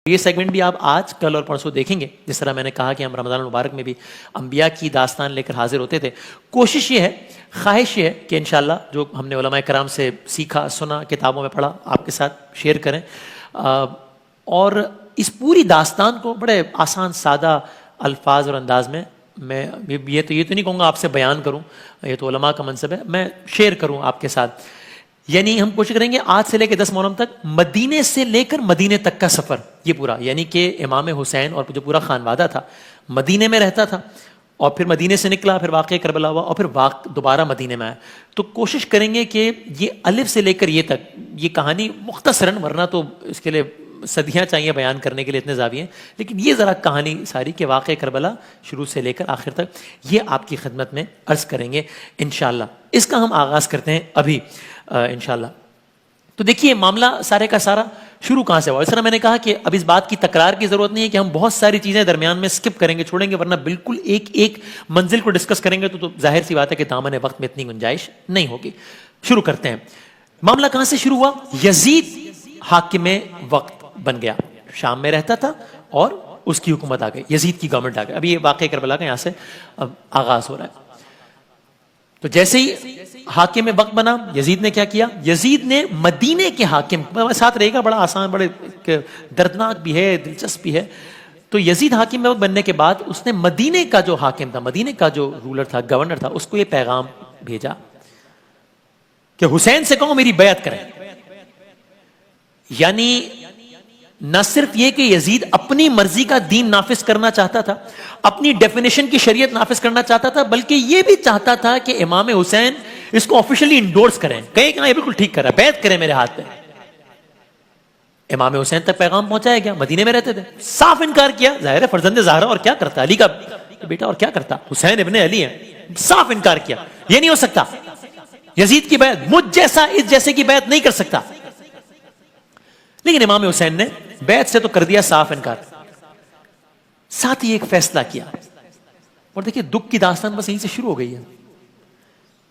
یہ سیگمنٹ بھی آپ آج کل اور پرسوں دیکھیں گے. جس طرح میں نے کہا کہ ہم رمضان المبارک میں بھی انبیاء کی داستان لے کر حاضر ہوتے تھے. کوشش یہ ہے، خواہش یہ ہے کہ انشاءاللہ جو ہم نے علماء کرام سے سیکھا، سنا، کتابوں میں پڑھا، آپ کے ساتھ شیئر کریں، اور اس پوری داستان کو بڑے آسان سادہ الفاظ اور انداز میں یہ تو نہیں کہوں گا آپ سے بیان کروں، یہ تو علماء کا منصب ہے، میں شیئر کروں آپ کے ساتھ. یعنی ہم کوشش کریں گے آج سے لے کے 10 محرم تک مدینے سے لے کر مدینے تک کا سفر یہ پورا، یعنی کہ امام حسین اور جو پورا خانوادہ تھا مدینے میں رہتا تھا، اور پھر مدینے سے نکلا، پھر واقعہ کربلا ہوا، اور پھر دوبارہ مدینے میں آیا. تو کوشش کریں گے کہ یہ الف سے لے کر یہ تک یہ کہانی مختصراً، ورنہ تو اس کے لیے صدیاں چاہیے بیان کرنے کے لیے، اتنے زاویے ہیں، لیکن یہ ذرا کہانی ساری کہ واقعہ کربلا شروع سے لے کر آخر تک یہ آپ کی خدمت میں عرض کریں گے انشاءاللہ. اس کا ہم آغاز کرتے ہیں ابھی انشاءاللہ. تو دیکھیے معاملہ سارے کا سارا شروع کہاں سے ہوا. اس طرح میں نے کہا کہ اب اس بات کی تکرار کی ضرورت نہیں ہے کہ ہم بہت ساری چیزیں درمیان میں سکپ کریں گے، چھوڑیں گے، ورنہ بالکل ایک منزل کو ڈسکس کریں گے تو ظاہر سی بات ہے کہ دامن وقت میں اتنی گنجائش نہیں ہوگی. شروع کرتے ہیں. معاملہ کہاں سے شروع ہوا؟ یزید حاکم وقت بن گیا، شام میں رہتا تھا اور اس کی حکومت آ گئی، یزید کی گورنمنٹ آ گئی. ابھی یہ واقعہ کربلا کا یہاں سے اب آغاز ہو رہا ہے. تو جیسے ہی حاکم وقت بنا، یزید نے کیا کیا؟ یزید نے مدینے کے حاکم، ساتھ رہے گا، بڑا آسان، بڑے دردناک بھی ہے، دلچسپ بھی ہے. تو یزید حاکم وقت بننے کے بعد اس نے مدینے کا جو حاکم تھا، مدینے کا جو رولر تھا، گورنر تھا، اس کو یہ پیغام بھیجا کہ حسین سے کہو میری بیعت کریں. یعنی نہ صرف یہ کہ یزید اپنی مرضی کا دین نافذ کرنا چاہتا تھا، اپنی ڈیفینیشن کی شریعت نافذ کرنا چاہتا تھا، بلکہ یہ بھی چاہتا تھا کہ امام حسین اس کو آفیشلی انڈورس کریں، کہیں کہ یہ بالکل ٹھیک کر رہا ہے، بیعت کریں میرے ہاتھ پہ. امام حسین تک پیغام پہنچایا گیا، مدینے میں رہتے تھے. صاف انکار کیا، ظاہر ہے فرزند زہرا اور کیا کرتا، علی کا بیٹا اور کیا کرتا، حسین ابن علی ہے. صاف انکار کیا، یہ نہیں ہو سکتا، یزید کی بیعت مجھ جیسا اس جیسے کی بیعت نہیں کر سکتا. لیکن امام حسین نے بیعت سے تو کر دیا صاف انکار. ساتھ ہی ایک فیصلہ کیا، اور دیکھیے دکھ کی داستان بس یہیں سے شروع ہو گئی ہے.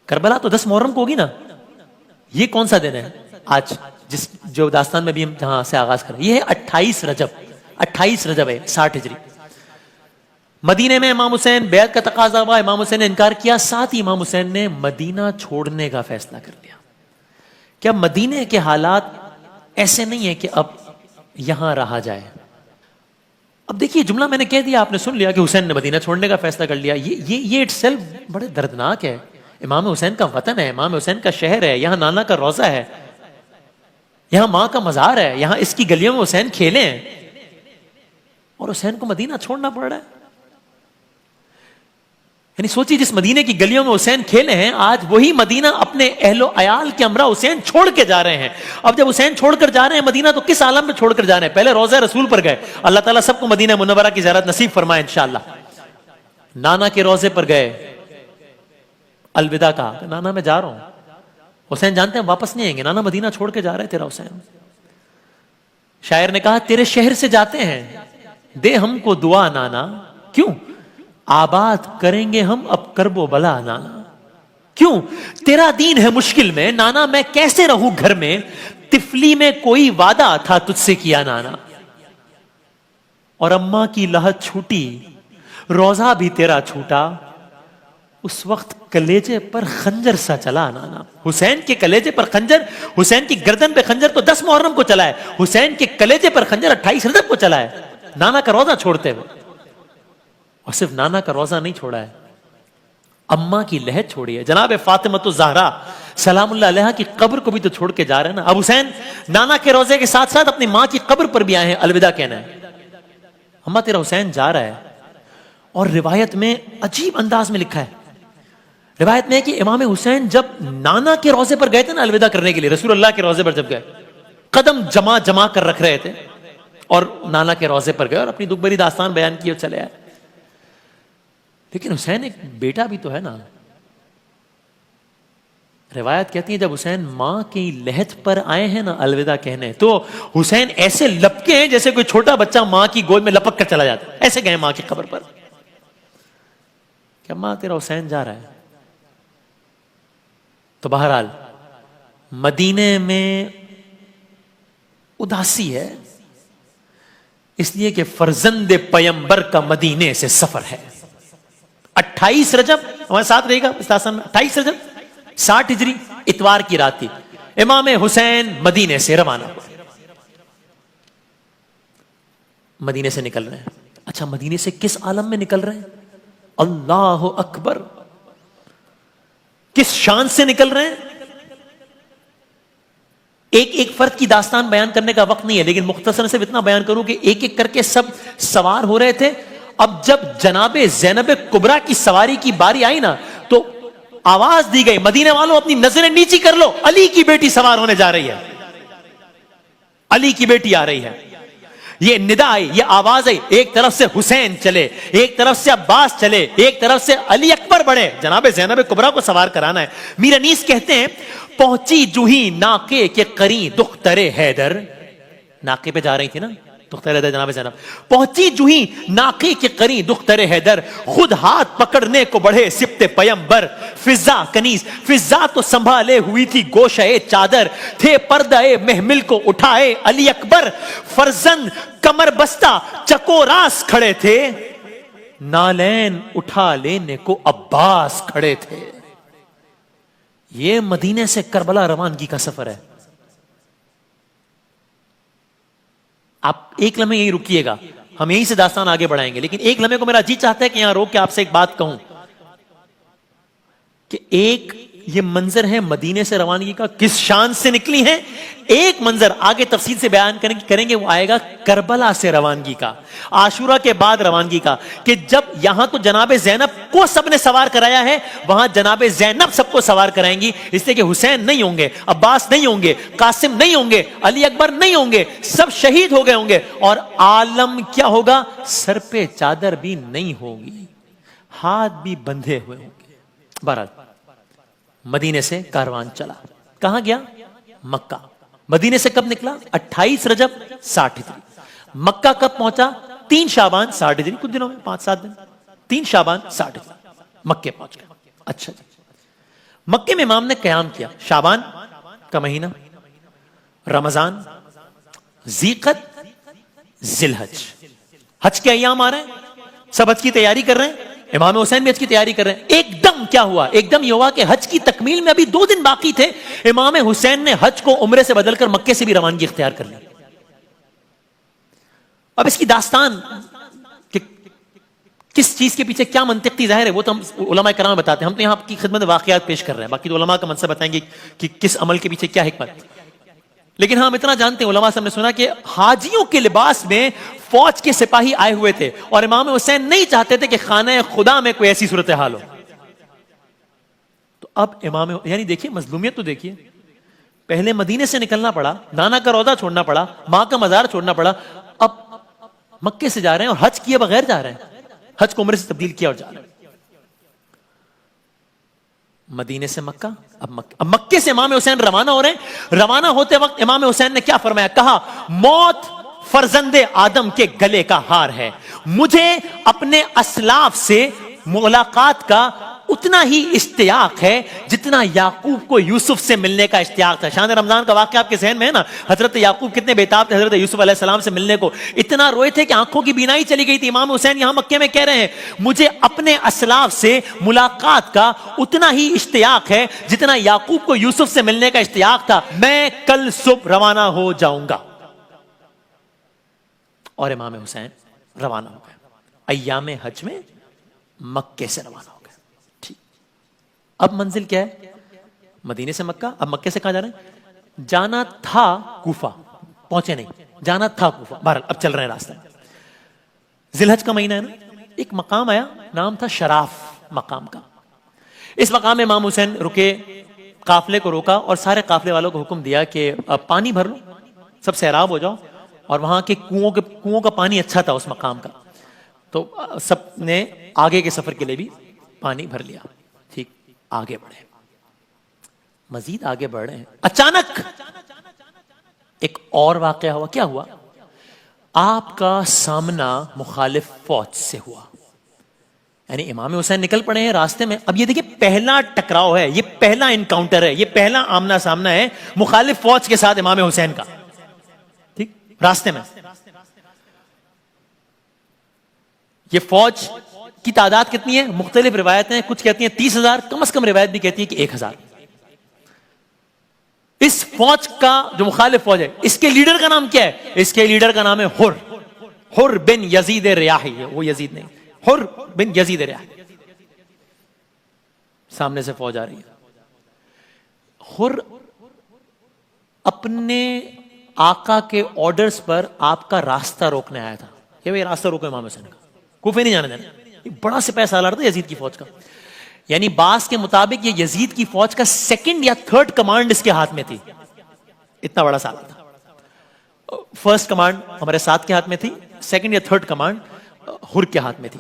کربلا تو 10 محرم کو ہوگی نا. یہ کون سا دن ہے آج جو داستان میں بھی ہم جہاں سے آغاز کر رہے ہیں؟ یہ ہے 28 رجب ہے 60 ہجری. مدینے میں امام حسین، بیعت کا تقاضا ہوا، امام حسین نے انکار کیا. ساتھ ہی امام حسین نے مدینہ چھوڑنے کا فیصلہ کر لیا. کیا مدینے کے حالات ایسے نہیں ہے کہ اب یہاں رہا جائے؟ اب دیکھیے جملہ میں نے کہہ دیا، آپ نے سن لیا کہ حسین نے مدینہ چھوڑنے کا فیصلہ کر لیا. یہ اٹ سیلف بڑے دردناک ہے. امام حسین کا وطن ہے، امام حسین کا شہر ہے، یہاں نانا کا روضہ ہے، یہاں ماں کا مزار ہے، یہاں اس کی گلیوں میں حسین کھیلے ہیں، اور حسین کو مدینہ چھوڑنا پڑ رہا ہے. یعنی سوچی جس مدینے کی گلیوں میں حسین کھیلے ہیں، آج وہی مدینہ اپنے اہل و عیال کے ہمراہ حسین چھوڑ کے جا رہے ہیں. اب جب حسین چھوڑ کر جا رہے ہیں مدینہ، تو کس عالم میں چھوڑ کر جا رہے ہیں؟ پہلے روضہ رسول پر گئے، اللہ تعالیٰ سب کو مدینہ منورہ کی زیارت نصیب فرمائے انشاءاللہ. نانا کے روضے پر گئے، الوداع کہا کہ نانا میں جا رہا ہوں. حسین جانتے ہیں واپس نہیں آئیں گے، نانا مدینہ چھوڑ کے جا رہے تیرا حسین. شاعر نے کہا تیرے شہر سے جاتے ہیں، دے ہم کو دعا نانا، کیوں آباد کریں گے ہم اب کرب و بلا نانا. کیوں تیرا دین ہے مشکل میں نانا، میں کیسے رہوں گھر میں، طفلی میں کوئی وعدہ تھا تجھ سے کیا نانا. اور اماں کی لہت چھوٹی، روزہ بھی تیرا چھوٹا، اس وقت کلیجے پر خنجر سا چلا نانا. حسین کے کلیجے پر خنجر، حسین کی گردن پہ خنجر تو 10 محرم کو چلا ہے، حسین کے کلیجے پر خنجر 28 رجب کو چلا ہے، نانا کا روزہ چھوڑتے ہوئے. اور صرف نانا کا روزہ نہیں چھوڑا ہے، اماں کی لہت چھوڑی ہے. جناب فاطمہ الزہرا سلام اللہ علیہا کی قبر کو بھی تو چھوڑ کے جا رہے ہیں نا. اب حسین نانا کے روزے کے ساتھ ساتھ اپنی ماں کی قبر پر بھی آئے ہیں الوداع کہنا ہے. اماں تیرا حسین جا رہا ہے. اور روایت میں عجیب انداز میں لکھا ہے، روایت میں ہے کہ امام حسین جب نانا کے روزے پر گئے تھے نا الوداع کرنے کے لیے، رسول اللہ کے روزے پر جب گئے، قدم جما کر رکھ رہے تھے، اور نانا کے روزے پر گئے اور اپنی دکھ بھری داستان بیان کی اور چلے آئے. لیکن حسین ایک بیٹا بھی تو ہے نا. روایت کہتی ہے جب حسین ماں کی لہت پر آئے ہیں نا الوداع کہنے، تو حسین ایسے لپکے ہیں جیسے کوئی چھوٹا بچہ ماں کی گود میں لپک کر چلا جاتا ہے. ایسے گئے ماں کی قبر پر کہ ماں تیرا حسین جا رہا ہے. تو بہرحال مدینے میں اداسی ہے، اس لیے کہ فرزند پیمبر کا مدینے سے سفر ہے. 28 رجب ہمارے ساتھ رہے گا اس داستان میں. 28 رجب 60 ہجری اتوار کی رات تھی. امام حسین مدینے سے روانہ ہوئے. مدینے سے نکل رہے ہیں. اچھا مدینے سے کس عالم میں نکل رہے ہیں؟ اللہ اکبر. کس شان سے نکل رہے ہیں؟ ایک ایک فرد کی داستان بیان کرنے کا وقت نہیں ہے, لیکن مختصر صرف اتنا بیان کروں کہ ایک ایک کر کے سب سوار ہو رہے تھے. اب جب جناب زینب کبریٰ کی سواری کی باری آئی نا تو آواز دی گئی, مدینے والوں اپنی نظریں نیچی کر لو, علی کی بیٹی سوار ہونے جا رہی ہے, علی کی بیٹی آ رہی ہے. یہ ندا آئی, یہ آواز آئی, ایک طرف سے حسین چلے, ایک طرف سے عباس چلے, ایک طرف سے علی اکبر بڑھے, جناب زینب کبریٰ کو سوار کرانا ہے. میر انیس کہتے ہیں پہنچی جوہی ناقے کے قریں دختر حیدر, ناقے پہ جا رہی تھی نا دختر حیدر جناب زینب, پہنچی جوہی ناقے کے قریں دختر حیدر, خود ہاتھ پکڑنے کو بڑھے سبت پیمبر, فضا کنیز فضا تو سنبھالے ہوئی تھی گوشہ چادر, تھے پردہ محمل کو اٹھائے علی اکبر, فرزند کمر بستہ چکو راس کھڑے تھے, نالین اٹھا لینے کو عباس کھڑے تھے. یہ مدینے سے کربلا روانگی کا سفر ہے. آپ ایک لمحے یہی رکیے گا, ہم یہیں سے داستان آگے بڑھائیں گے, لیکن ایک لمحے کو میرا جی چاہتا ہے کہ یہاں روک کے آپ سے ایک بات کہوں کہ ایک یہ منظر ہے مدینے سے روانگی کا, کس شان سے نکلی ہیں. ایک منظر آگے تفصیل سے بیان کریں گے, وہ آئے گا کربلا سے روانگی کا, عاشورہ کے بعد روانگی کا, کہ جب یہاں تو جناب زینب کو سب نے سوار کرایا ہے, وہاں جناب زینب سب کو سوار کرائیں گی, اس لیے کہ حسین نہیں ہوں گے, عباس نہیں ہوں گے, قاسم نہیں ہوں گے, علی اکبر نہیں ہوں گے, سب شہید ہو گئے ہوں گے, اور عالم کیا ہوگا, سر پہ چادر بھی نہیں ہوگی, ہاتھ بھی بندھے ہوئے ہوں گے. بہرحال مدینے سے کاروان چلا, کہاں گیا؟ مکہ. مدینے سے کب نکلا؟ 28 رجب 60 ہجری. مکہ کب پہنچا؟ 3 شعبان 60 ہجری, کچھ دنوں میں 5-7 دن, 3 شعبان 60 ہجری مکے پہنچ گیا. اچھا جی, مکے میں امام نے قیام کیا. شعبان کا مہینہ, رمضان, ذیقت, ذی الحج, حج کے ایام آ رہے ہیں, سب حج کی تیاری کر رہے ہیں, امام حسین بھی حج کی تیاری کر رہے ہیں. ایک دم کیا ہوا, ایک دم یہ ہوا کہ حج کی تکمیل میں ابھی 2 دن باقی تھے, امام حسین نے حج کو عمرے سے بدل کر مکے سے بھی روانگی اختیار کر لی. اب اس کی داستان کہ کس چیز کے پیچھے کیا منطق تھی, ظاہر ہے وہ تو ہم علماء کرام بتاتے ہیں, ہم تو یہاں آپ کی خدمت واقعات پیش کر رہے ہیں, باقی تو علماء کا منصب بتائیں گے کہ کس عمل کے پیچھے کیا حکمت. لیکن ہم اتنا جانتے ہیں, علماء سے ہم نے سنا کہ حاجیوں کے لباس میں فوج کے سپاہی آئے ہوئے تھے, اور امام حسین نہیں چاہتے تھے کہ خانہ خدا میں کوئی ایسی صورتحال ہو. تو اب امام, یعنی دیکھیے مظلومیت تو دیکھیے, پہلے مدینے سے نکلنا پڑا, نانا کا روضہ چھوڑنا پڑا, ماں کا مزار چھوڑنا پڑا, اب مکے سے جا رہے ہیں اور حج کیے بغیر جا رہے ہیں, حج کو عمرے سے تبدیل کیا اور جا رہے ہیں. مدینے سے مکہ, اب مکے سے امام حسین روانہ ہو رہے ہیں. روانہ ہوتے وقت امام حسین نے کیا فرمایا, کہا موت فرزند آدم کے گلے کا ہار ہے, مجھے اپنے اسلاف سے ملاقات کا اتنا ہی اشتیاق ہے جتنا یعقوب کو یوسف سے ملنے کا اشتیاق تھا. شان رمضان کا واقعہ آپ کے ذہن میں ہے نا, حضرت یعقوب کتنے بیتاب تھے حضرت یوسف علیہ السلام سے ملنے کو, اتنا روئے تھے کہ آنکھوں کی بینائی چلی گئی تھی. امام حسین یہاں مکے میں کہہ رہے ہیں مجھے اپنے اسلاف سے ملاقات کا اتنا ہی اشتیاق ہے جتنا یعقوب کو یوسف سے ملنے کا اشتیاق تھا, میں کل صبح روانہ ہو جاؤں گا. اور امام حسین روانہ ہو گئے, ایام حج میں مکے سے روانہ ہو گئے. ٹھیک, اب منزل کیا ہے؟ مدینے سے مکہ. اب مکے سے کہاں جا رہے ہیں؟ جانا تھا کوفہ, پہنچے نہیں, جانا تھا کوفہ. بہرحال اب چل رہے ہیں راستہ. ذی الحج کا مہینہ ہے نا, ایک مقام آیا, نام تھا شراف مقام کا. اس مقام میں امام حسین رکے, قافلے کو روکا اور سارے قافلے والوں کو حکم دیا کہ پانی بھر لو, سب سیراب ہو جاؤ. اور وہاں کے کنووں کا پانی اچھا تھا اس مقام کا, تو سب نے آگے کے سفر کے لیے بھی پانی بھر لیا. ٹھیک, آگے بڑھے, مزید آگے بڑھ رہے ہیں. اچانک ایک اور واقعہ ہوا. کیا ہوا؟ آپ کا سامنا مخالف فوج سے ہوا. یعنی امام حسین نکل پڑے ہیں راستے میں. اب یہ دیکھیں پہلا ٹکراؤ ہے, یہ پہلا انکاؤنٹر ہے, یہ پہلا آمنا سامنا ہے مخالف فوج کے ساتھ امام حسین کا. ٹھیک, راستے میں یہ فوج کی تعداد کتنی ہے؟ مختلف روایتیں، کچھ کہتی ہیں 30,000، کم از کم روایت بھی کہتی ہے کہ 1,000. اس فوج کا جو مخالف فوج ہے، اس کے لیڈر کا نام کیا ہے؟ اس کے لیڈر کا نام ہے حر بن یزید ریاحی. وہ یزید نہیں، حر بن یزید ریاحی. سامنے سے فوج آ رہی ہے. حر اپنے آقا کے آرڈرز پر آپ کا راستہ روکنے آیا تھا کہ بھئی راستہ روکو امام حسین کا، کوفے نہیں جانے دینا. بڑا سپہ سالار تھا یزید کی فوج کا. یعنی بعض کے مطابق یہ یزید کی فوج کا سیکنڈ یا تھرڈ کمانڈ اس کے ہاتھ میں تھی. اتنا بڑا سالار تھا. فرسٹ کمانڈ ہمارے ساتھ کے ہاتھ میں تھی، سیکنڈ یا تھرڈ کمانڈ حر کے ہاتھ میں تھی.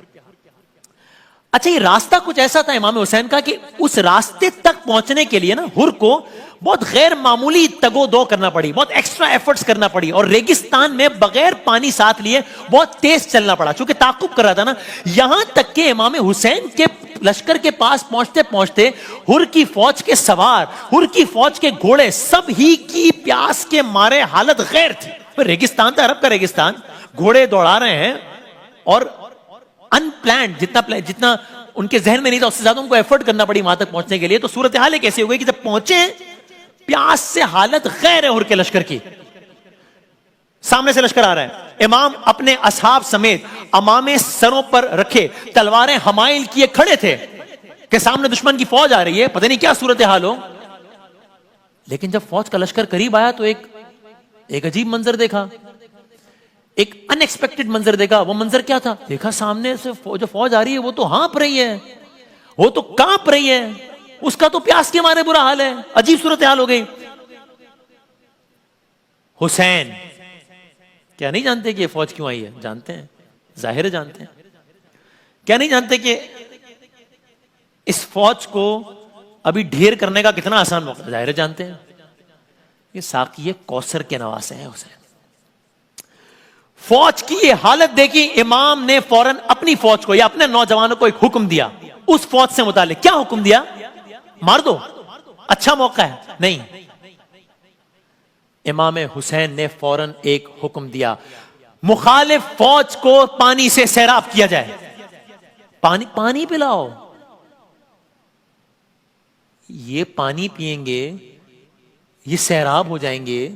اچھا، یہ راستہ کچھ ایسا تھا امام حسین کا کہ اس راستے تک پہنچنے کے لیے نا حر کو بہت غیر معمولی تگو دو کرنا پڑی، بہت ایکسٹرا ایفرٹس کرنا پڑی، اور ریگستان میں بغیر پانی ساتھ لیے بہت تیز چلنا پڑا، چونکہ تعاقب کر رہا تھا نا. یہاں تک کہ امام حسین کے لشکر کے پاس پہنچتے پہنچتے حر کی فوج کے سوار، حر کی فوج کے گھوڑے سب ہی کی پیاس کے مارے حالت غیر تھی. ریگستان تھا، عرب کا ریگستان، گھوڑے دوڑا رہے ہیں، اور ان پلانڈ جتنا ان کے ذہن میں نہیں تھا اس سے زیادہ ان کو ایفرٹ کرنا پڑی وہاں تک پہنچنے کے لیے. تو صورتحال ایک ایسی ہو گئی کہ جب پہنچے، پیاس سے حالت غیر ہے حر کے لشکر کی. سامنے سے لشکر آ رہا ہے، امام اپنے اصحاب سمیت امامے سروں پر رکھے تلواریں حمائل کیے کھڑے تھے کہ سامنے دشمن کی فوج آ رہی ہے، پتہ نہیں کیا صورتحال ہو. لیکن جب فوج کا لشکر قریب آیا تو ایک عجیب منظر دیکھا، ایک ان ایکسپیکٹڈ منظر دیکھا. وہ منظر کیا تھا؟ دیکھا سامنے سے جو فوج آ رہی ہے وہ تو ہانپ رہی ہے، وہ تو کانپ رہی ہے، اس کا تو پیاس کے مارے برا حال ہے. عجیب صورتحال ہو گئی. حسین کیا نہیں جانتے کہ یہ فوج کیوں آئی ہے؟ جانتے ہیں، ظاہر ہے جانتے ہیں. کیا نہیں جانتے کہ اس فوج کو ابھی ڈھیر کرنے کا کتنا آسان موقع؟ ظاہر ہے جانتے ہیں. یہ ساقی کوثر کے نواسے ہیں حسین. فوج کی یہ حالت دیکھی، امام نے فوراً اپنی فوج کو یا اپنے نوجوانوں کو ایک حکم دیا. اس فوج سے متعلق کیا حکم دیا؟ مار دو، اچھا موقع ہے؟ نہیں. امام حسین نے فوراً ایک حکم دیا، مخالف فوج کو پانی سے سیراب کیا جائے. پانی پلاؤ. یہ پانی پئیں گے، یہ سیراب ہو جائیں گے،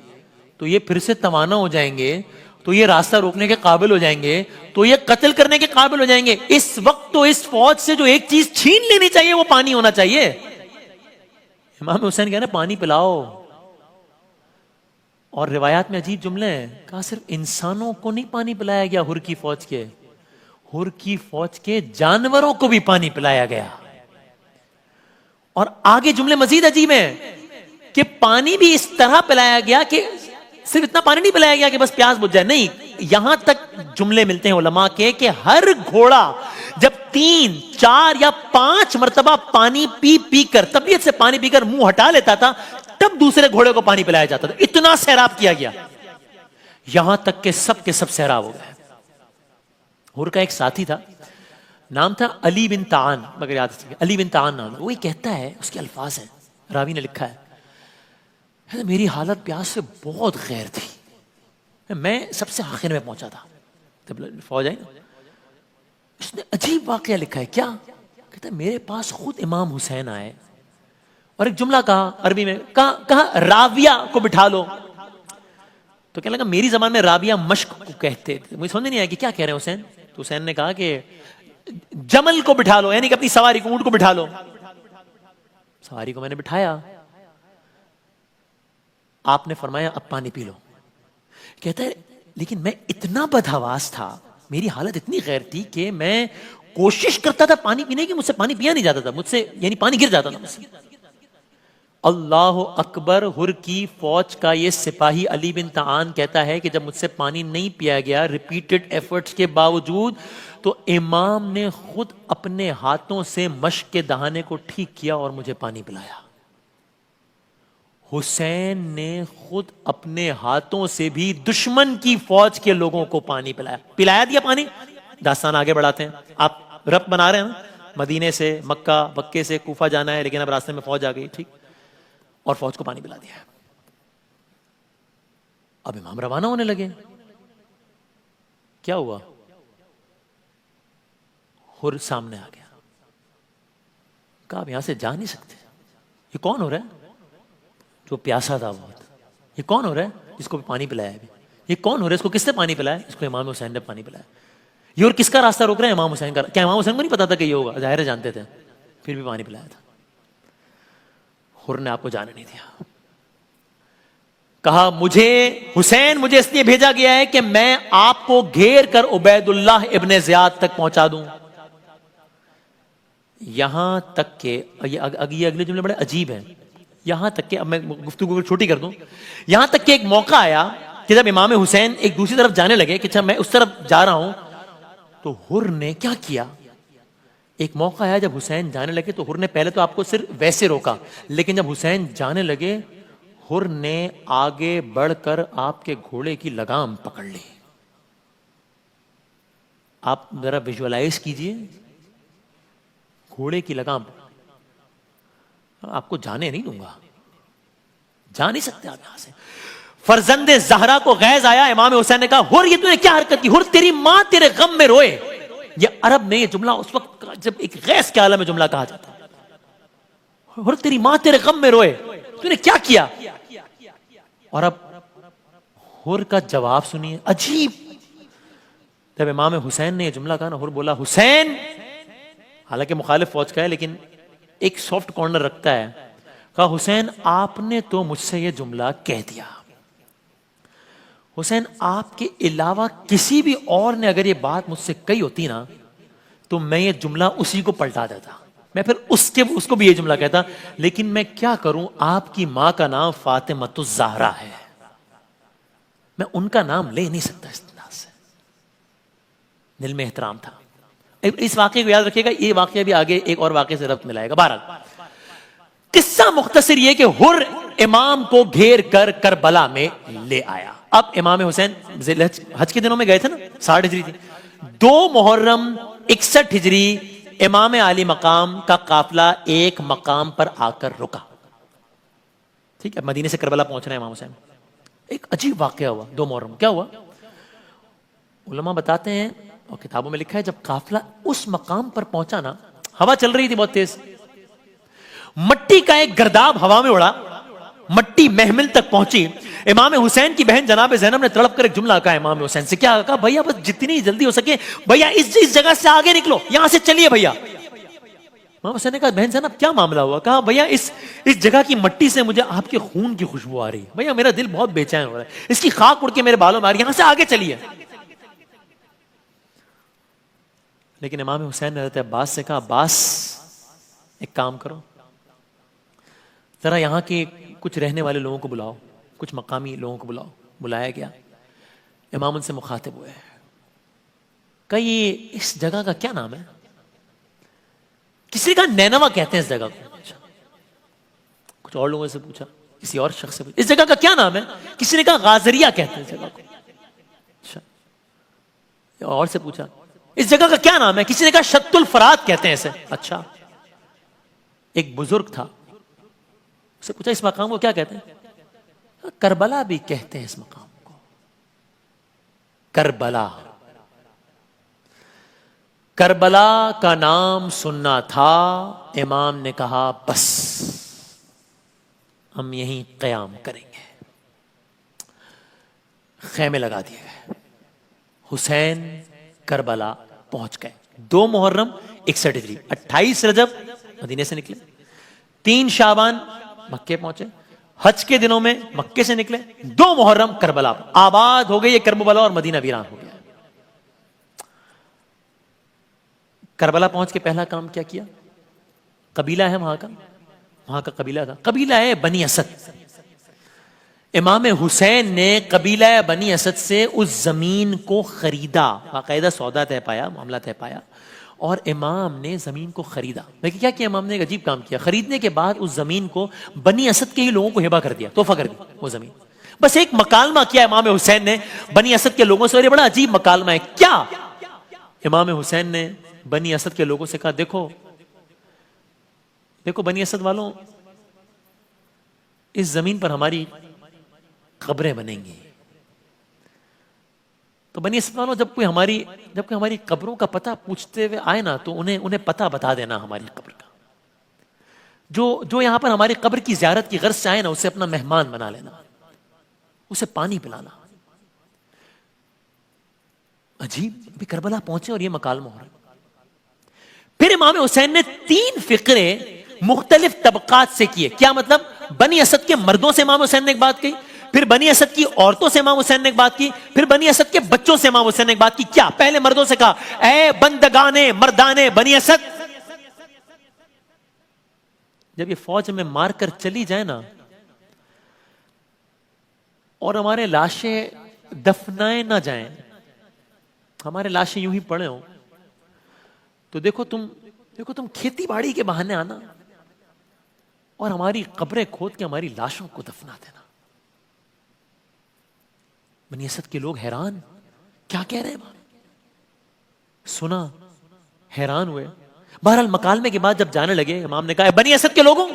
تو یہ پھر سے توانا ہو جائیں گے، تو یہ راستہ روکنے کے قابل ہو جائیں گے، تو یہ قتل کرنے کے قابل ہو جائیں گے. اس وقت تو اس فوج سے جو ایک چیز چھین لینی چاہیے وہ پانی ہونا چاہیے. امام حسین کہہ رہے پانی پلاؤ. اور روایات میں عجیب جملے ہیں، کہا صرف انسانوں کو نہیں پانی پلایا گیا، حر کی فوج کے، حر کی فوج کے جانوروں کو بھی پانی پلایا گیا. اور آگے جملے مزید عجیب ہیں کہ پانی بھی اس طرح پلایا گیا کہ صرف اتنا پانی نہیں پلایا گیا کہ بس پیاس بجھ جائے، نہیں. یہاں تک جملے ملتے ہیں علماء کے کہ ہر گھوڑا جب 3، 4 یا 5 مرتبہ پانی پی کر، طبیعت سے پانی پی کر منہ ہٹا لیتا تھا، تب دوسرے گھوڑے کو پانی پلایا جاتا تھا. اتنا سیراب کیا گیا، یہاں تک کہ سب کے سب سیراب ہو گئے. حر کا ایک ساتھی تھا، نام تھا علی بن تعان، مگر یاد ہے علی بن تعان نام ہے. وہی کہتا ہے، اس کے الفاظ ہیں، راوی نے لکھا ہے، میری حالت پیاس سے بہت غیر تھی، میں سب سے آخر میں پہنچا تھا جب فوج آئی نا. اس نے عجیب واقعہ لکھا ہے. کیا کہتا ہے؟ میرے پاس خود امام حسین آئے اور ایک جملہ کہا عربی میں، کہا راویہ کو بٹھا لو. تو کہنے لگا میری زبان میں راویہ مشق کو کہتے تھے، مجھے سمجھ نہیں آیا کہ کیا کہہ رہے ہیں حسین. تو حسین نے کہا کہ جمل کو بٹھا لو، یعنی کہ اپنی سواری کو، اونٹ کو بٹھا لو. سواری کو میں نے بٹھایا، آپ نے فرمایا اب پانی پی لو. کہتا ہے لیکن میں اتنا بدحواس تھا، میری حالت اتنی غیر تھی کہ میں کوشش کرتا تھا پانی پینے کی، مجھ سے پانی پیا نہیں جاتا تھا، مجھ سے یعنی پانی گر جاتا تھا مجھ سے. اللہ اکبر. حر کی فوج کا یہ سپاہی علی بن تعان کہتا ہے کہ جب مجھ سے پانی نہیں پیا گیا ریپیٹڈ ایفرٹس کے باوجود، تو امام نے خود اپنے ہاتھوں سے مشق کے دہانے کو ٹھیک کیا اور مجھے پانی پلایا. حسین نے خود اپنے ہاتھوں سے بھی دشمن کی فوج کے لوگوں کو پانی پلایا دیا پانی. داستان آگے بڑھاتے ہیں. آپ رب بنا رہے ہیں نا، مدینے سے مکے سے کوفہ جانا ہے، لیکن اب راستے میں فوج آ گئی، ٹھیک، اور فوج کو پانی پلا دیا. اب امام روانہ ہونے لگے. کیا ہوا؟ حر سامنے آ گیا، کہا اب یہاں سے جا نہیں سکتے. یہ کون ہو رہا ہے؟ جو پیاسا تھا بہت. یہ کون ہو رہا ہے؟ جس کو پانی پلایا ابھی. یہ کون ہو رہا ہے؟ اس کو کس نے پانی پلایا؟ اس کو امام حسین نے پانی پلایا. یہ اور کس کا راستہ روک رہے ہیں؟ امام حسین کا. کیا امام حسین کو نہیں پتا تھا کہ یہ ہوگا؟ ظاہر ہے جانتے تھے، پھر بھی پانی پلایا تھا. حر نے آپ کو جانے نہیں دیا. کہا مجھے اس لیے بھیجا گیا ہے کہ میں آپ کو گھیر کر عبید اللہ ابن زیاد تک پہنچا دوں. یہاں تک کہ یہ اگلے جملے بڑے عجیب ہیں. یہاں تک کہ اب میں گفتگو کو چھوٹی کر دوں. یہاں تک کہ ایک موقع آیا کہ جب امام حسین ایک دوسری طرف جانے لگے کہ اچھا میں اس طرف جا رہا ہوں، تو حر نے کیا کیا؟ ایک موقع آیا جب حسین جانے لگے تو حر نے پہلے تو آپ کو صرف ویسے روکا، لیکن جب حسین جانے لگے حر نے آگے بڑھ کر آپ کے گھوڑے کی لگام پکڑ لی. آپ ذرا ویژوالائز کیجئے، گھوڑے کی لگام. آپ کو جانے نہیں دوں گا، جا نہیں سکتے آپ یہاں سے. فرزند زہرا کو غیظ آیا. امام حسین نے کہا حر یہ تو نے کیا حرکت کی؟ حر تیری ماں تیرے غم میں روئے. یہ عرب میں یہ جملہ اس وقت جب ایک غیظ کے عالم میں جملہ کہا جاتا ہے. حر تیری ماں تیرے غم میں روئے، تو نے کیا کیا؟ اور اب حر کا جواب سنیے، عجیب. جب امام حسین نے یہ جملہ کہا نا، حر بولا حسین، حالانکہ مخالف فوج کا ہے لیکن ایک سافٹ کارنر رکھتا ہے. کہا حسین آپ نے تو مجھ سے یہ جملہ کہہ دیا. حسین آپ کے علاوہ کسی بھی اور نے اگر یہ بات مجھ سے کہی ہوتی نا تو میں یہ جملہ اسی کو پلٹا دیتا، میں پھر اس کو بھی یہ جملہ کہتا. لیکن میں کیا کروں، آپ کی ماں کا نام فاطمۃ الزہرا ہے، میں ان کا نام لے نہیں سکتا. اس طرح سے دل میں احترام تھا. اس واقعے کو یاد رکھیے گا، یہ واقعہ بھی آگے ایک اور واقعے سے ربط ملائے گا. بہرحال قصہ مختصر یہ کہ حر امام کو گھیر کر کربلا میں لے آیا. اب امام حسین حج کے دنوں میں گئے تھے نا، 60 ہجری تھی. 2 محرم 61 ہجری امام عالی مقام کا قافلہ ایک مقام پر آ کر رکا. ٹھیک ہے، مدینے سے کربلا پہنچ رہے ہیں امام حسین. ایک عجیب واقعہ ہوا 2 محرم. کیا ہوا؟ علماء بتاتے ہیں اور کتابوں میں لکھا ہے، جب قافلہ اس مقام پر پہنچا نا، ہوا چل رہی تھی بہت تیز. مٹی کا ایک گرداب ہوا میں اڑا، مٹی محمل تک پہنچی. امام حسین کی بہن جناب زینب نے تڑپ کر ایک جملہ کہا امام حسین سے. کیا کہا؟ بھیا بس جتنی جلدی ہو سکے بھیا اس جگہ سے آگے نکلو، یہاں سے چلیے بھیا. امام حسین نے کہا بہن زینب کیا معاملہ ہوا؟ کہا بھیا اس جگہ کی مٹی سے مجھے آپ کے خون کی خوشبو آ رہی ہے بھیا، میرا دل بہت بے چین ہو رہا ہے، اس کی خاک اڑ کے میرے بالوں میں آ رہی ہے، یہاں سے آگے چلیے. لیکن امام حسین نے حضرت عباس سے کہا عباس ایک کام کرو، ذرا یہاں کے کچھ رہنے والے لوگوں کو بلاؤ، کچھ مقامی لوگوں کو بلاؤ. بلایا گیا. امام ان سے مخاطب ہوئے. کہ یہ اس جگہ کا کیا نام ہے؟ کسی کا نینوا کہتے ہیں اس جگہ کو. کچھ اور لوگوں سے پوچھا، کسی اور شخص سے پوچھا اس جگہ کا کیا نام ہے؟ کسی نے کہا غازریہ کہتے ہیں اس جگہ کو. اچھا، اور سے پوچھا اس جگہ کا کیا نام ہے؟ کسی نے کہا شط الفرات کہتے ہیں اسے. اچھا، ایک بزرگ تھا، اسے پوچھا اس مقام کو کیا کہتے ہیں؟ کربلا بھی کہتے ہیں اس مقام کو، کربلا. کربلا کا نام سننا تھا. امام نے کہا بس ہم یہیں قیام کریں گے. خیمے لگا دیے گئے. حسین کربلا پہنچ گئے. 2 محرم 61 ہجری، 28 رجب مدینے سے نکلے، 3 شعبان مکے پہنچے. حج کے دنوں میں مکے سے نکلے، 2 محرم کربلا آباد ہو گئی. یہ کربلا اور مدینہ ویران ہو گیا. کربلا پہنچ کے پہلا کام کیا کیا؟ قبیلہ ہے وہاں کا قبیلہ تھا، قبیلہ ہے بنی اسد. امام حسین نے قبیلہ بنی اسد سے اس زمین کو خریدا، باقاعدہ سودا طے پایا، معاملہ طے پایا، اور امام نے زمین کو خریدا. لیکن کیا امام نے ایک عجیب کام کیا. خریدنے کے بعد اس زمین کو بنی اسد کے ہی لوگوں کو ہبہ کر دیا، تحفہ کر دی وہ زمین. بس ایک مکالمہ کیا امام حسین نے بنی اسد کے لوگوں سے، اور یہ بڑا عجیب مکالمہ ہے. کیا امام حسین نے بنی اسد کے لوگوں سے کہا دیکھو بنی اسد والوں، اس زمین پر ہماری قبریں بنیں گی، تو بنی اسد والوں جب کوئی ہماری قبروں کا پتہ پوچھتے ہوئے آئے نا تو انہیں پتہ بتا دینا ہماری قبر کا. جو یہاں پر ہماری قبر کی زیارت کی غرض سے آئے نا اسے اپنا مہمان بنا لینا, اسے پانی پلانا. عجیب, ابھی کربلا پہنچے اور یہ مکالمہ ہو رہا ہے. پھر امام حسین نے 3 فقرے مختلف طبقات سے کیے. کیا مطلب؟ بنی اسد کے مردوں سے امام حسین نے ایک بات کہی, پھر بنی اسد کی عورتوں سے امام حسین نے ایک بات کی, پھر بنی اسد کے بچوں سے امام حسین نے ایک بات کی. کیا؟ پہلے مردوں سے کہا, اے بندگانے مردانے بنی اسد, جب یہ فوج میں مار کر چلی جائے نا اور ہمارے لاشیں دفنائے نہ جائیں, ہمارے لاشیں یوں ہی پڑے ہوں, تو دیکھو تم کھیتی باڑی کے بہانے آنا اور ہماری قبریں کھود کے ہماری لاشوں کو دفنا دینا. بنی اسد کے لوگ حیران, کیا کہہ رہے ہیں؟ سنا, حیران ہوئے. بہرحال مکالمے کے بعد جب جانے لگے, امام نے کہا, بنی اسد کے لوگوں,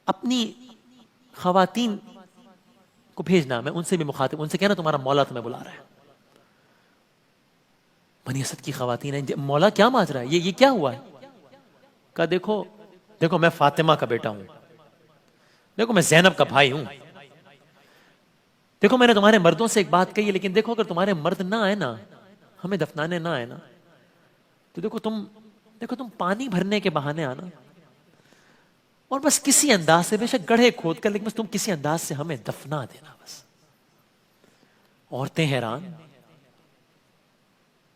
اپنی خواتین کو بھیجنا, میں ان سے بھی مخاطب, ان سے کہنا تمہارا مولا تمہیں بلا رہا ہے. بنی اسد کی خواتین ہیں, مولا کیا ماج رہا ہے, یہ کیا ہوا ہے؟ کہا دیکھو میں فاطمہ کا بیٹا ہوں, دیکھو میں زینب کا بھائی ہوں, دیکھو میں نے تمہارے مردوں سے ایک بات کہی ہے, لیکن دیکھو اگر تمہارے مرد نہ آئے نا, ہمیں دفنانے نہ آئے نا, تو دیکھو تم پانی بھرنے کے بہانے آنا اور بس کسی انداز سے, بے شک گڑھے کھود کر, لیکن بس تم کسی انداز سے ہمیں دفنا دینا بس. عورتیں حیران.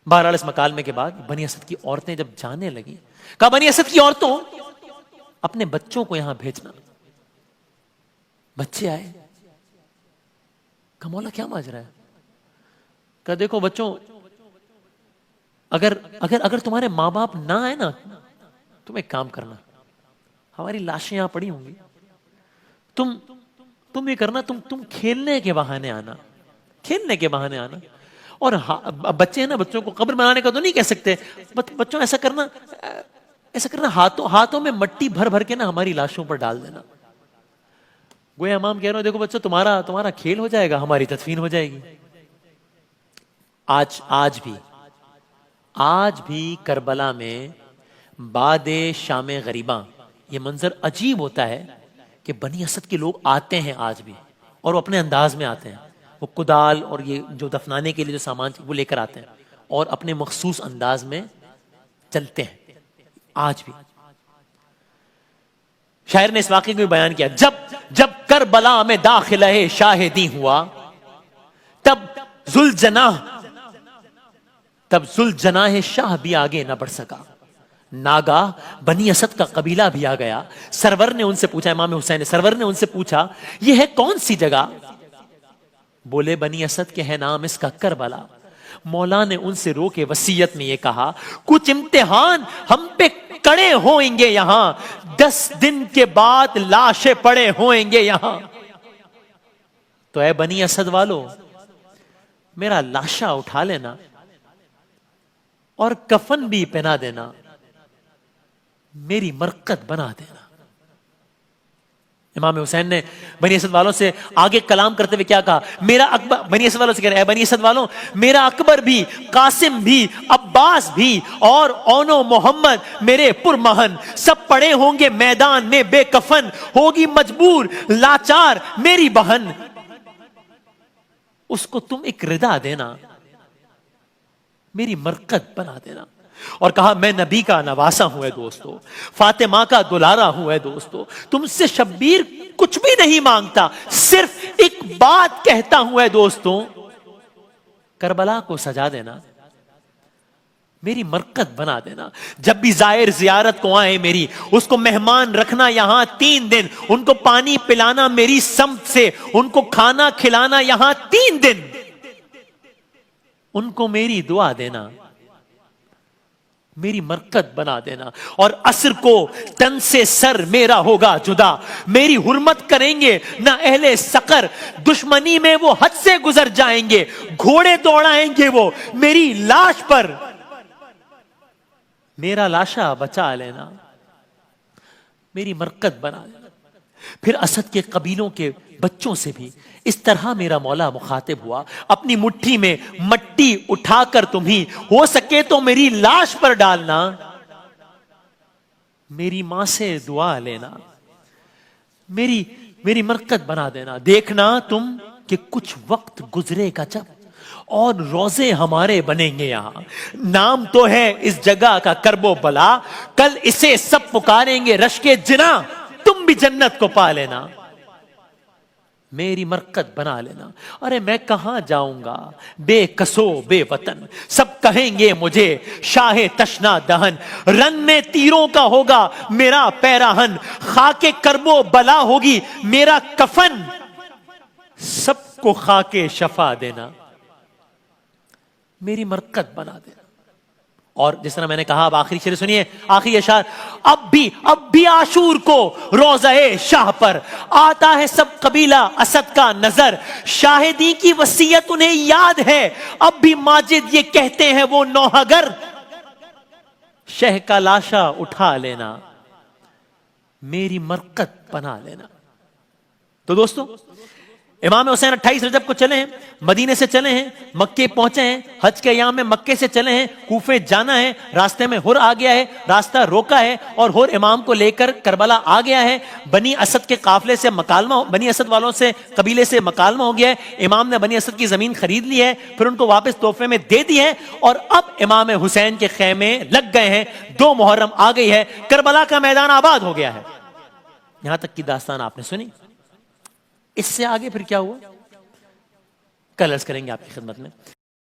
بہرحال اس مکالمے کے بعد بنی اسد کی عورتیں جب جانے لگی, کہا بنی اسد کی عورتوں اپنے بچوں کو یہاں بھیجنا. بچے آئے, کہا مولا کیا ماجرا ہے؟ کہا دیکھو بچوں, اگر تمہارے ماں باپ نہ آئے نا, تم ایک کام کرنا, ہماری لاشیں یہاں پڑی ہوں گی, تم یہ کرنا, تم کھیلنے کے بہانے آنا, کھیلنے کے بہانے آنا. اور بچے ہیں نا, بچوں کو قبر بنانے کا تو نہیں کہہ سکتے, بچوں ایسا کرنا ہاتھوں میں مٹی بھر بھر کے نا ہماری لاشوں پر ڈال دینا. گویا امام کہہ رہے ہیں, دیکھو بچوں تمہارا کھیل ہو جائے گا, ہماری تدفین ہو جائے گی. آج بھی کربلا میں بعد شام غریباں یہ منظر عجیب ہوتا ہے کہ بنی اسد کے لوگ آتے ہیں آج بھی, اور وہ اپنے انداز میں آتے ہیں. وہ کدال اور یہ جو دفنانے کے لیے جو سامان وہ لے کر آتے ہیں اور اپنے مخصوص انداز میں چلتے ہیں آج بھی. شاعر نے اس واقعے کو بھی بیان کیا, جب کربلا میں داخلہ شاہدی ہوا, تب ذوالجناح شاہ بھی آگے نہ بڑھ سکا. ناگاہ بنی اسد کا قبیلہ بھی آ گیا. سرور نے ان سے پوچھا, امام حسین سرور نے ان سے پوچھا, یہ ہے کون سی جگہ؟ بولے بنی اسد کے ہے نام اس کا کربلا. مولا نے ان سے رو کے وصیت میں یہ کہا, کچھ امتحان ہم پہ کڑے ہوئیں گے یہاں, 10 دن کے بعد لاشیں پڑے ہوئیں گے یہاں. تو اے بنی اسد والو, میرا لاشا اٹھا لینا اور کفن بھی پہنا دینا, میری مرقد بنا دینا. امام حسین نے بنی اسد والوں سے آگے کلام کرتے ہوئے کیا کہا, میرا اکبر, بنی اسد والوں سے کہہ رہے ہیں, بنی اسد والوں میرا اکبر بھی, قاسم بھی, عباس بھی اور اونو محمد میرے پرمہن سب پڑے ہوں گے میدان میں بے کفن, ہوگی مجبور لاچار میری بہن, اس کو تم ایک ردا دینا, میری مرقد بنا دینا. اور کہا میں نبی کا نواسا ہوں اے دوستو, فاطمہ کا دلارا ہوں اے دوستو, تم سے شبیر کچھ بھی نہیں مانگتا, صرف ایک بات کہتا ہوں اے دوستو, کربلا کو سجا دینا, میری مرقد بنا دینا. جب بھی زائر زیارت کو آئے میری, اس کو مہمان رکھنا یہاں 3 دن, ان کو پانی پلانا میری سمت سے, ان کو کھانا کھلانا یہاں 3 دن, ان کو میری دعا دینا, میری مرقد بنا دینا. اور عصر کو تن سے سر میرا ہوگا جدا, میری حرمت کریں گے نہ اہل سقر, دشمنی میں وہ حد سے گزر جائیں گے, گھوڑے دوڑائیں گے وہ میری لاش پر, میرا لاشا بچا لینا, میری مرقد بنا دینا. پھر اسد کے قبیلوں کے بچوں سے بھی اس طرح میرا مولا مخاطب ہوا، اپنی مٹھی میں مٹی اٹھا کر تمہیں ہو سکے تو میری لاش پر ڈالنا، میری ماں سے دعا لینا، میری مرکت بنا دینا، دیکھنا تم کہ کچھ وقت گزرے گا جب اور روزے ہمارے بنیں گے یہاں، نام تو ہے اس جگہ کا کرب و بلا، کل اسے سب پکاریں گے رشک جنا، تم بھی جنت کو پا لینا، میری مرکت بنا لینا۔ ارے میں کہاں جاؤں گا بے کسو بے وطن، سب کہیں گے مجھے شاہ تشنا دہن، رن میں تیروں کا ہوگا میرا پیراہن، خاک کرب و بلا ہوگی میرا کفن، سب کو خاک شفا دینا، میری مرکت بنا دینا۔ اور جس طرح میں نے کہا، اب آخری شعر سنیے، آخری اشعار، اب بھی عاشور کو روزہ شاہ پر آتا ہے سب قبیلہ اسد کا نظر، شاہدی کی وصیت انہیں یاد ہے، اب بھی ماجد یہ کہتے ہیں وہ نوحہ گر، شہ کا لاشا اٹھا لینا، میری مرکت بنا لینا۔ تو دوستو، امام حسین 28 رجب کو چلے ہیں، مدینے سے چلے ہیں، مکے پہنچے ہیں، حج کے ایام میں مکے سے چلے ہیں، کوفے جانا ہے، راستے میں ہر آ گیا ہے، راستہ روکا ہے اور ہر امام کو لے کر کربلا آ گیا ہے، بنی اسد کے قافلے سے مکالمہ، بنی اسد والوں سے قبیلے سے مکالمہ ہو گیا ہے، امام نے بنی اسد کی زمین خرید لی ہے، پھر ان کو واپس تحفے میں دے دی ہے، اور اب امام حسین کے خیمے لگ گئے ہیں، 2 محرم آ گئی ہے، کربلا کا میدان آباد ہو گیا ہے۔ یہاں تک کی داستان آپ نے سنی، اس سے آگے پھر کیا ہوا کل عرض کریں گے آپ کی خدمت میں۔